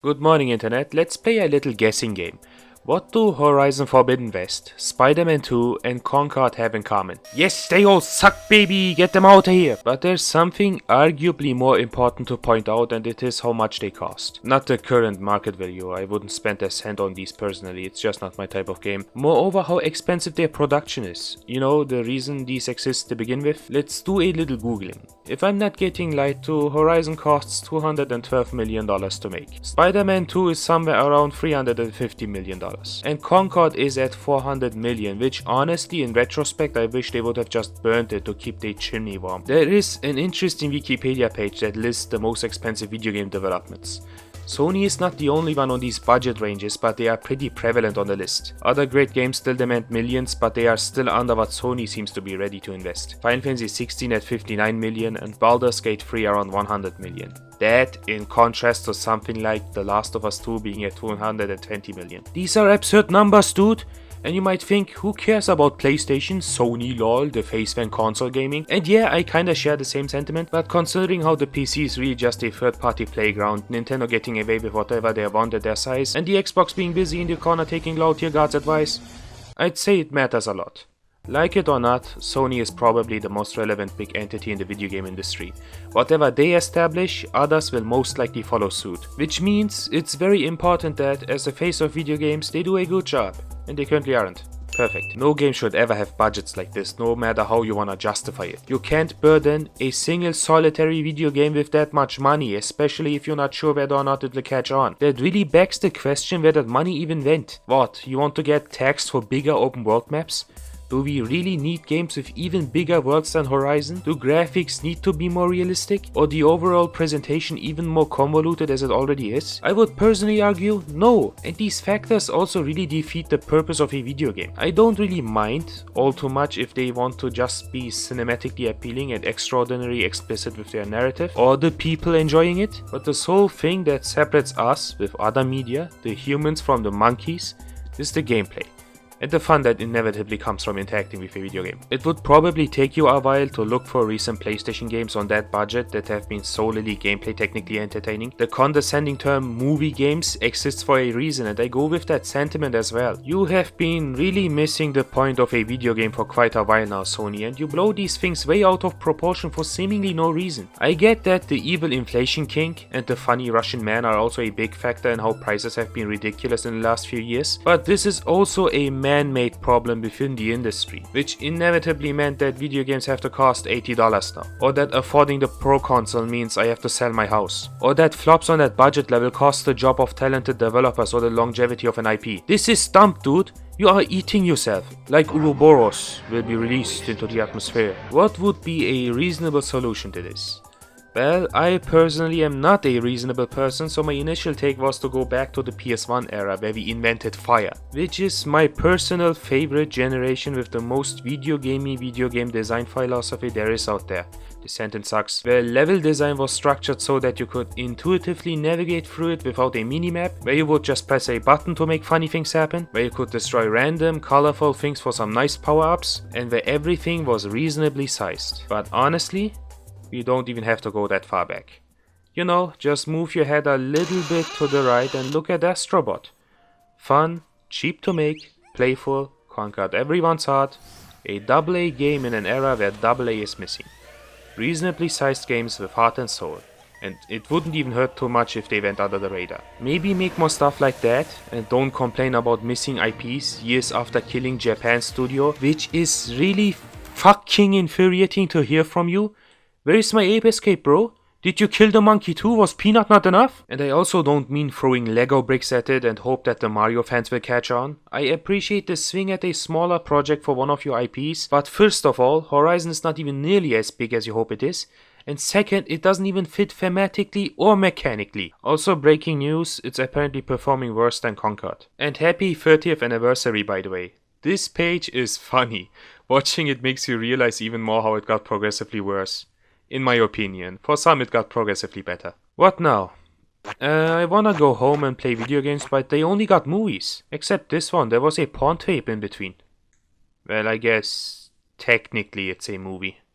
Good morning, Internet. Let's play a little guessing game. What do Horizon Forbidden West, Spider-Man 2 and Concord have in common? Yes, they all suck, baby! Get them out of here! But there's something arguably more important to point out, and it is how much they cost. Not the current market value, I wouldn't spend a cent on these personally, it's just not my type of game. Moreover, how expensive their production is. You know, the reason these exist to begin with? Let's do a little googling. If I'm not getting lied to, Horizon costs $212 million to make. Spider-Man 2 is somewhere around $350 million. And Concord is at 400 million, which honestly in retrospect I wish they would have just burnt it to keep their chimney warm. There is an interesting Wikipedia page that lists the most expensive video game developments. Sony is not the only one on these budget ranges, but they are pretty prevalent on the list. Other great games still demand millions, but they are still under what Sony seems to be ready to invest. Final Fantasy 16 at 59 million and Baldur's Gate 3 around 100 million. That in contrast to something like The Last of Us 2 being at 220 million. These are absurd numbers, dude! And you might think, who cares about PlayStation, Sony lol, the face when console gaming? And yeah, I kinda share the same sentiment, but considering how the PC is really just a third-party playground, Nintendo getting away with whatever they want at their size, and the Xbox being busy in the corner taking loud Tiergart's advice, I'd say it matters a lot. Like it or not, Sony is probably the most relevant big entity in the video game industry. Whatever they establish, others will most likely follow suit. Which means it's very important that, as the face of video games, they do a good job. And they currently aren't. Perfect. No game should ever have budgets like this, no matter how you wanna justify it. You can't burden a single solitary video game with that much money, especially if you're not sure whether or not it will catch on. That really begs the question where that money even went. What, you want to get taxed for bigger open world maps? Do we really need games with even bigger worlds than Horizon? Do graphics need to be more realistic? Or the overall presentation even more convoluted as it already is? I would personally argue no, and these factors also really defeat the purpose of a video game. I don't really mind all too much if they want to just be cinematically appealing and extraordinarily explicit with their narrative, or the people enjoying it, but this whole thing that separates us with other media, the humans from the monkeys, is the gameplay. And the fun that inevitably comes from interacting with a video game. It would probably take you a while to look for recent PlayStation games on that budget that have been solely gameplay technically entertaining. The condescending term movie games exists for a reason, and I go with that sentiment as well. You have been really missing the point of a video game for quite a while now, Sony, and you blow these things way out of proportion for seemingly no reason. I get that the evil inflation kink and the funny Russian man are also a big factor in how prices have been ridiculous in the last few years, but this is also a man-made problem within the industry, which inevitably meant that video games have to cost $80 now, or that affording the Pro console means I have to sell my house, or that flops on that budget level cost the job of talented developers or the longevity of an IP. This is dumb, dude. You are eating yourself. Like Ouroboros will be released into the atmosphere. What would be a reasonable solution to this? Well, I personally am not a reasonable person, so my initial take was to go back to the PS1 era where we invented fire, which is my personal favorite generation with the most video game design philosophy there is out there. The sentence sucks. Where level design was structured so that you could intuitively navigate through it without a minimap, where you would just press a button to make funny things happen, where you could destroy random, colorful things for some nice power-ups, and where everything was reasonably sized. But honestly, you don't even have to go that far back. You know, just move your head a little bit to the right and look at Astrobot. Fun, cheap to make, playful, conquered everyone's heart, a AA game in an era where AA is missing. Reasonably sized games with heart and soul. And it wouldn't even hurt too much if they went under the radar. Maybe make more stuff like that, and don't complain about missing IPs years after killing Japan Studio, which is really fucking infuriating to hear from you. Where is my Ape Escape, bro? Did you kill the monkey too? Was Peanut not enough? And I also don't mean throwing Lego bricks at it and hope that the Mario fans will catch on. I appreciate the swing at a smaller project for one of your IPs, but first of all, Horizon is not even nearly as big as you hope it is. And second, it doesn't even fit thematically or mechanically. Also breaking news, it's apparently performing worse than Concord. And happy 30th anniversary, by the way. This page is funny. Watching it makes you realize even more how it got progressively worse. In my opinion. For some it got progressively better. What now? I wanna go home and play video games, but they only got movies. Except this one, there was a porn tape in between. Well, I guess technically it's a movie.